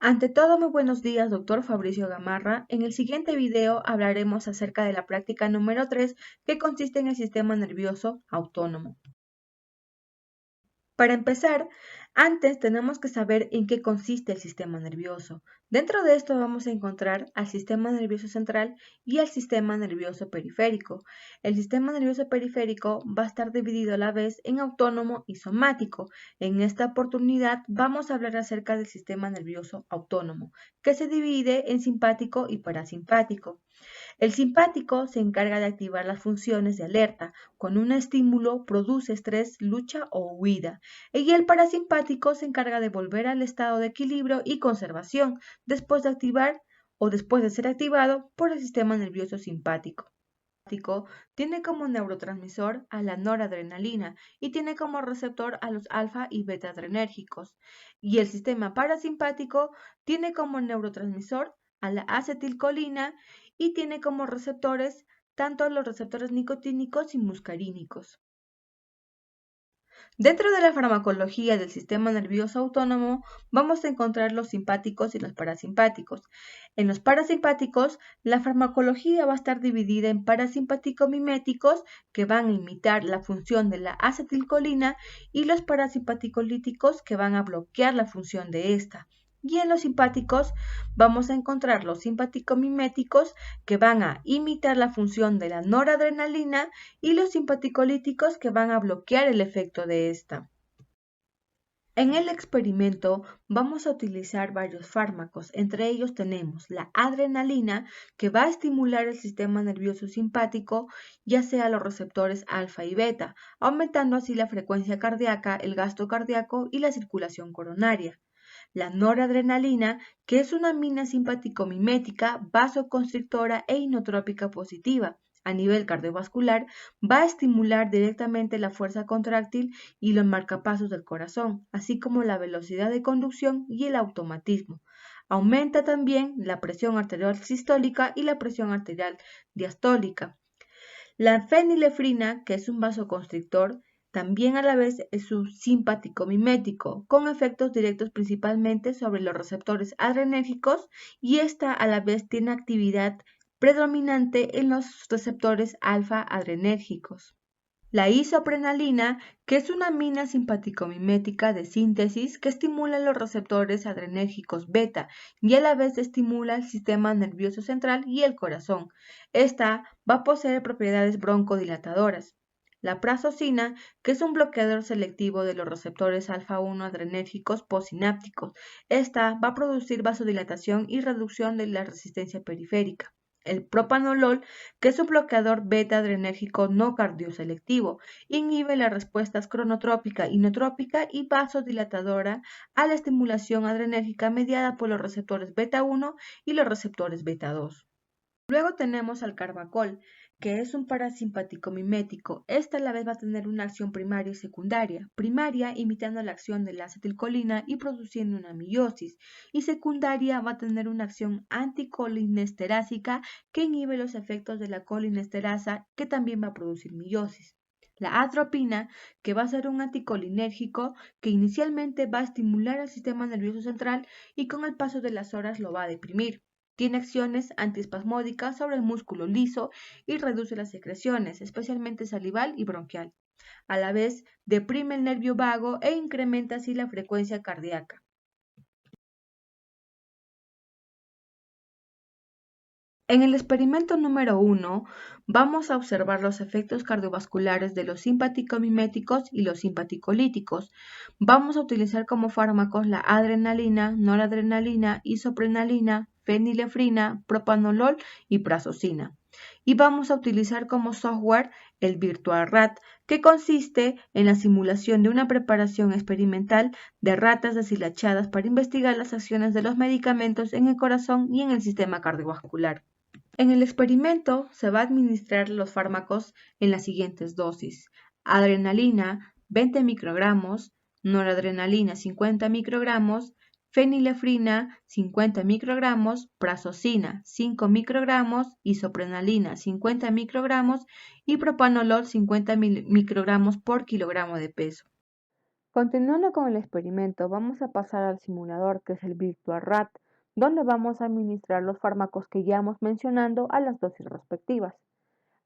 Ante todo, muy buenos días, doctor Fabricio Gamarra. En el siguiente video hablaremos acerca de la práctica número 3, que consiste en el sistema nervioso autónomo. Para empezar, antes tenemos que saber en qué consiste el sistema nervioso. Dentro de esto vamos a encontrar al sistema nervioso central y al sistema nervioso periférico. El sistema nervioso periférico va a estar dividido a la vez en autónomo y somático. En esta oportunidad vamos a hablar acerca del sistema nervioso autónomo, que se divide en simpático y parasimpático. El simpático se encarga de activar las funciones de alerta. Cuando un estímulo produce estrés, lucha o huida. Y el parasimpático se encarga de volver al estado de equilibrio y conservación después de activar o después de ser activado por el sistema nervioso simpático. Tiene como neurotransmisor a la noradrenalina y tiene como receptor a los alfa y beta adrenérgicos. Y el sistema parasimpático tiene como neurotransmisor a la acetilcolina y tiene como receptores tanto los receptores nicotínicos y muscarínicos. Dentro de la farmacología del sistema nervioso autónomo vamos a encontrar los simpáticos y los parasimpáticos. En los parasimpáticos, la farmacología va a estar dividida en parasimpático-miméticos, que van a imitar la función de la acetilcolina, y los parasimpaticolíticos, que van a bloquear la función de esta. Y en los simpáticos vamos a encontrar los simpático-miméticos, que van a imitar la función de la noradrenalina, y los simpaticolíticos, que van a bloquear el efecto de esta. En el experimento vamos a utilizar varios fármacos. Entre ellos tenemos la adrenalina, que va a estimular el sistema nervioso simpático, ya sea los receptores alfa y beta, aumentando así la frecuencia cardíaca, el gasto cardíaco y la circulación coronaria. La noradrenalina, que es una amina simpático-mimética, vasoconstrictora e inotrópica positiva. A nivel cardiovascular, va a estimular directamente la fuerza contráctil y los marcapasos del corazón, así como la velocidad de conducción y el automatismo. Aumenta también la presión arterial sistólica y la presión arterial diastólica. La fenilefrina, que es un vasoconstrictor, también a la vez es un simpático mimético, con efectos directos principalmente sobre los receptores adrenérgicos, y esta a la vez tiene actividad predominante en los receptores alfa adrenérgicos. La isoprenalina, que es una amina simpático-mimética de síntesis que estimula los receptores adrenérgicos beta y a la vez estimula el sistema nervioso central y el corazón. Esta va a poseer propiedades broncodilatadoras. La prazosina, que es un bloqueador selectivo de los receptores alfa-1 adrenérgicos postsinápticos. Esta va a producir vasodilatación y reducción de la resistencia periférica. El propanolol, que es un bloqueador beta-adrenérgico no cardioselectivo, inhibe las respuestas cronotrópica, inotrópica y vasodilatadora a la estimulación adrenérgica mediada por los receptores beta-1 y los receptores beta-2. Luego tenemos al carbacol, que es un parasimpático mimético. Esta a la vez va a tener una acción primaria y secundaria. Primaria imitando la acción de la acetilcolina y produciendo una meiosis. Y secundaria va a tener una acción anticolinesterásica que inhibe los efectos de la colinesterasa, que también va a producir meiosis. La atropina, que va a ser un anticolinérgico que inicialmente va a estimular el sistema nervioso central y con el paso de las horas lo va a deprimir. Tiene acciones antiespasmódicas sobre el músculo liso y reduce las secreciones, especialmente salival y bronquial. A la vez, deprime el nervio vago e incrementa así la frecuencia cardíaca. En el experimento número 1, vamos a observar los efectos cardiovasculares de los simpático-miméticos y los simpaticolíticos. Vamos a utilizar como fármacos la adrenalina, noradrenalina, isoprenalina, fenilefrina, propanolol y prazosina. Y vamos a utilizar como software el VirtualRat, que consiste en la simulación de una preparación experimental de ratas deshilachadas para investigar las acciones de los medicamentos en el corazón y en el sistema cardiovascular. En el experimento se va a administrar los fármacos en las siguientes dosis: adrenalina 20 microgramos, noradrenalina 50 microgramos, fenilefrina 50 microgramos, prazosina 5 microgramos, isoprenalina 50 microgramos y propanolol 50 microgramos por kilogramo de peso. Continuando con el experimento, vamos a pasar al simulador, que es el Virtual Rat, donde vamos a administrar los fármacos que ya hemos mencionado a las dosis respectivas.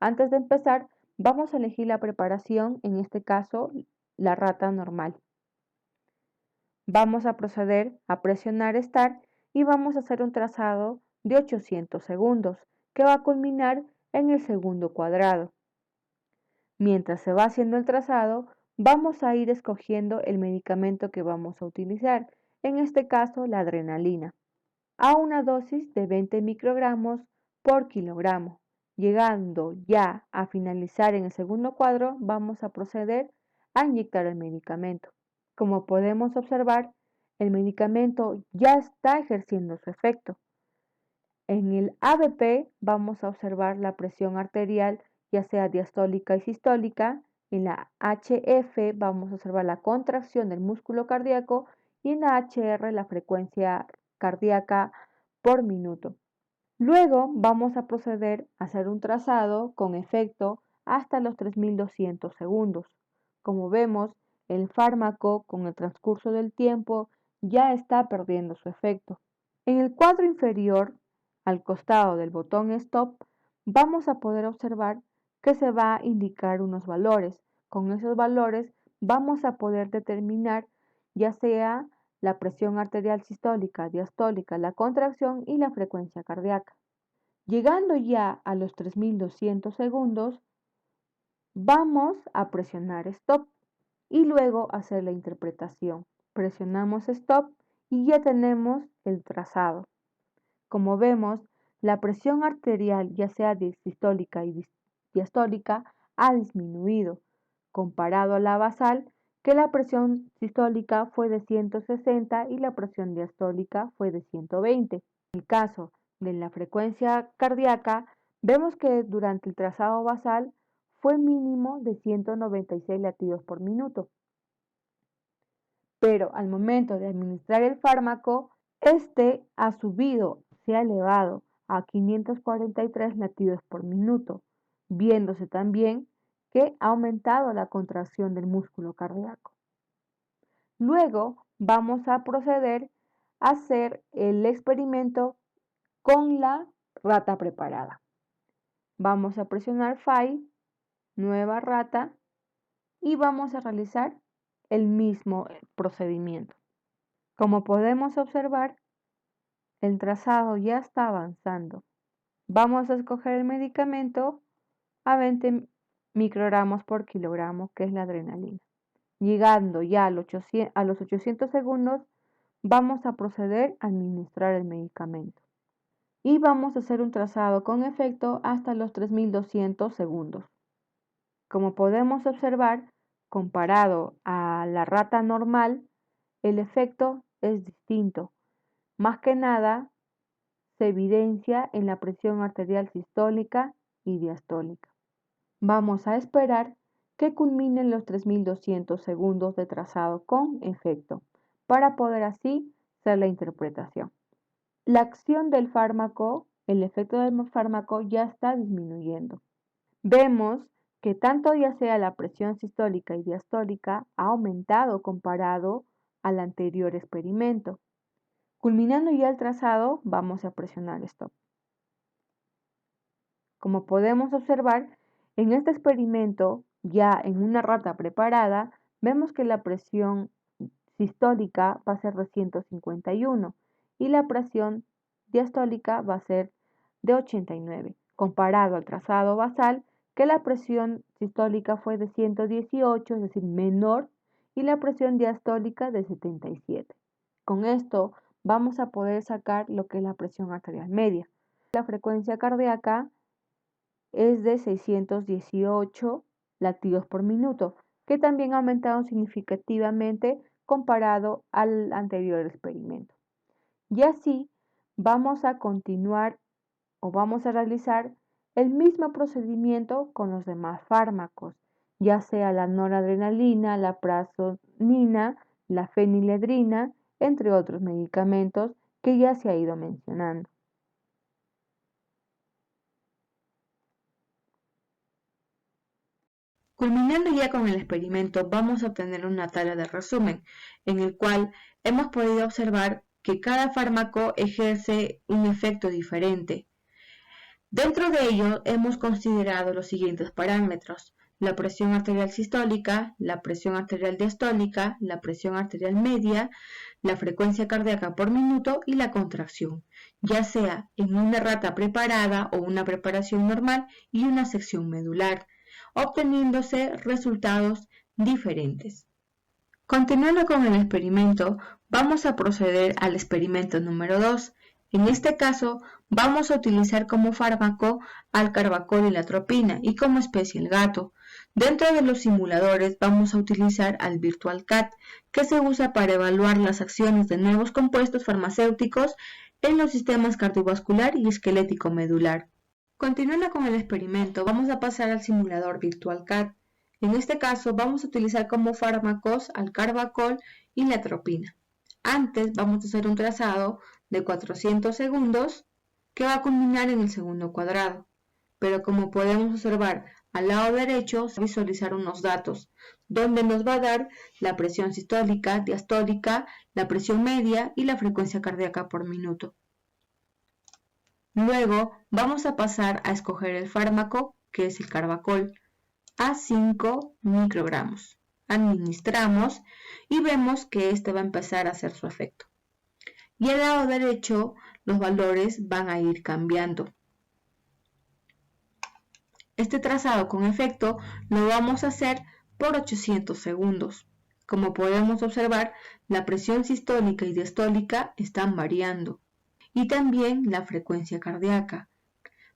Antes de empezar, vamos a elegir la preparación, en este caso, la rata normal. Vamos a proceder a presionar Start y vamos a hacer un trazado de 800 segundos, que va a culminar en el segundo cuadrado. Mientras se va haciendo el trazado, vamos a ir escogiendo el medicamento que vamos a utilizar, en este caso la adrenalina, a una dosis de 20 microgramos por kilogramo. Llegando ya a finalizar en el segundo cuadro, vamos a proceder a inyectar el medicamento. Como podemos observar, el medicamento ya está ejerciendo su efecto. En el ABP vamos a observar la presión arterial, ya sea diastólica y sistólica. En la HF vamos a observar la contracción del músculo cardíaco y en la HR la frecuencia cardíaca por minuto. Luego vamos a proceder a hacer un trazado con efecto hasta los 3200 segundos. Como vemos, el fármaco con el transcurso del tiempo ya está perdiendo su efecto. En el cuadro inferior, al costado del botón Stop, vamos a poder observar que se va a indicar unos valores. Con esos valores vamos a poder determinar ya sea la presión arterial sistólica, diastólica, la contracción y la frecuencia cardíaca. Llegando ya a los 3200 segundos, vamos a presionar Stop y luego hacer la interpretación. Presionamos Stop y ya tenemos el trazado. Como vemos, la presión arterial, ya sea sistólica y diastólica, ha disminuido, comparado a la basal, que la presión sistólica fue de 160 y la presión diastólica fue de 120. En el caso de la frecuencia cardíaca, vemos que durante el trazado basal fue mínimo de 196 latidos por minuto. Pero al momento de administrar el fármaco, este ha subido, se ha elevado a 543 latidos por minuto, viéndose también que ha aumentado la contracción del músculo cardíaco. Luego vamos a proceder a hacer el experimento con la rata preparada. Vamos a presionar File, nueva rata, y vamos a realizar el mismo procedimiento. Como podemos observar, el trazado ya está avanzando. Vamos a escoger el medicamento a 20 microgramos por kilogramo, que es la adrenalina. Llegando ya a los 800 segundos, vamos a proceder a administrar el medicamento. Y vamos a hacer un trazado con efecto hasta los 3200 segundos. Como podemos observar, comparado a la rata normal, el efecto es distinto. Más que nada, se evidencia en la presión arterial sistólica y diastólica. Vamos a esperar que culminen los 3200 segundos de trazado con efecto, para poder así hacer la interpretación. La acción del fármaco, el efecto del fármaco ya está disminuyendo. Vemos que tanto ya sea la presión sistólica y diastólica ha aumentado comparado al anterior experimento. Culminando ya el trazado, vamos a presionar Stop. Como podemos observar, en este experimento, ya en una rata preparada, vemos que la presión sistólica va a ser de 151 y la presión diastólica va a ser de 89, comparado al trazado basal, que la presión sistólica fue de 118, es decir, menor, y la presión diastólica de 77. Con esto vamos a poder sacar lo que es la presión arterial media. La frecuencia cardíaca es de 618 latidos por minuto, que también ha aumentado significativamente comparado al anterior experimento. Y así vamos a continuar o vamos a realizar el mismo procedimiento con los demás fármacos, ya sea la noradrenalina, la prazosnina, la feniledrina, entre otros medicamentos que ya se ha ido mencionando. Culminando ya con el experimento, vamos a obtener una tabla de resumen, en el cual hemos podido observar que cada fármaco ejerce un efecto diferente. Dentro de ello, hemos considerado los siguientes parámetros: la presión arterial sistólica, la presión arterial diastólica, la presión arterial media, la frecuencia cardíaca por minuto y la contracción, ya sea en una rata preparada o una preparación normal y una sección medular, obteniéndose resultados diferentes. Continuando con el experimento, vamos a proceder al experimento número 2. En este caso, vamos a utilizar como fármaco al carbacol y la atropina y como especie el gato. Dentro de los simuladores vamos a utilizar al Virtual Cat, que se usa para evaluar las acciones de nuevos compuestos farmacéuticos en los sistemas cardiovascular y esquelético medular. Continuando con el experimento, vamos a pasar al simulador Virtual Cat. En este caso vamos a utilizar como fármacos al carbacol y la atropina. Antes vamos a hacer un trazado de 400 segundos que va a culminar en el segundo cuadrado. Pero como podemos observar al lado derecho, se va a visualizar unos datos donde nos va a dar la presión sistólica, diastólica, la presión media y la frecuencia cardíaca por minuto. Luego vamos a pasar a escoger el fármaco, que es el carbacol, a 5 microgramos. Administramos y vemos que este va a empezar a hacer su efecto. Y al lado derecho los valores van a ir cambiando. Este trazado con efecto lo vamos a hacer por 800 segundos. Como podemos observar, la presión sistólica y diastólica están variando. Y también la frecuencia cardíaca.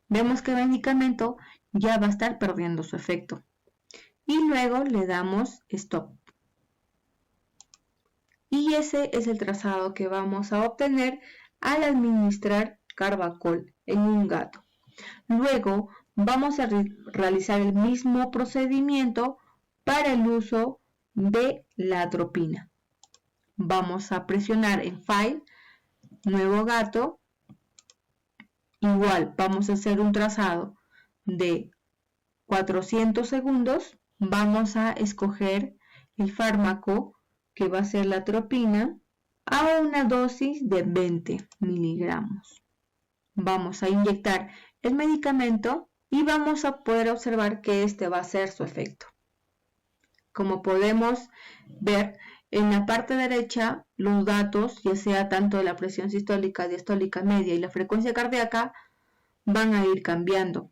Vemos que el medicamento ya va a estar perdiendo su efecto. Y luego le damos Stop. Y ese es el trazado que vamos a obtener al administrar carbacol en un gato. Luego vamos a realizar el mismo procedimiento para el uso de la atropina. Vamos a presionar en File, Nuevo gato. Igual vamos a hacer un trazado de 400 segundos. Vamos a escoger el fármaco, que va a ser la atropina, a una dosis de 20 miligramos. Vamos a inyectar el medicamento y vamos a poder observar que este va a hacer su efecto. Como podemos ver, en la parte derecha, los datos, ya sea tanto de la presión sistólica, diastólica, media y la frecuencia cardíaca, van a ir cambiando.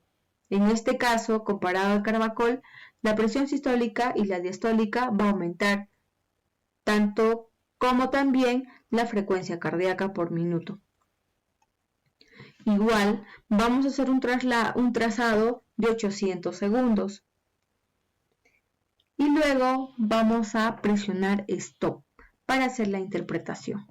En este caso, comparado al carbacol, la presión sistólica y la diastólica va a aumentar, tanto como también la frecuencia cardíaca por minuto. Igual, vamos a hacer un trazado de 800 segundos. Y luego vamos a presionar Stop para hacer la interpretación.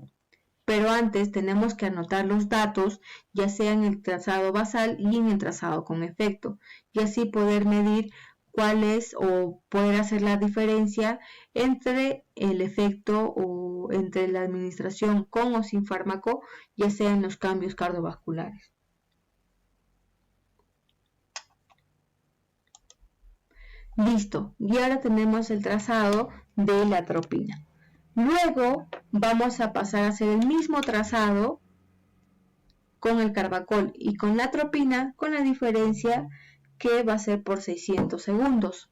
Pero antes tenemos que anotar los datos, ya sea en el trazado basal y en el trazado con efecto, y así poder medir cuál es o poder hacer la diferencia entre el efecto o entre la administración con o sin fármaco, ya sea en los cambios cardiovasculares. Listo, y ahora tenemos el trazado de la atropina. Luego vamos a pasar a hacer el mismo trazado con el carbacol y con la atropina, con la diferencia que va a ser por 600 segundos.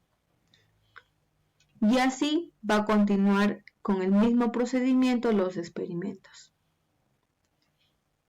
Y así va a continuar con el mismo procedimiento los experimentos.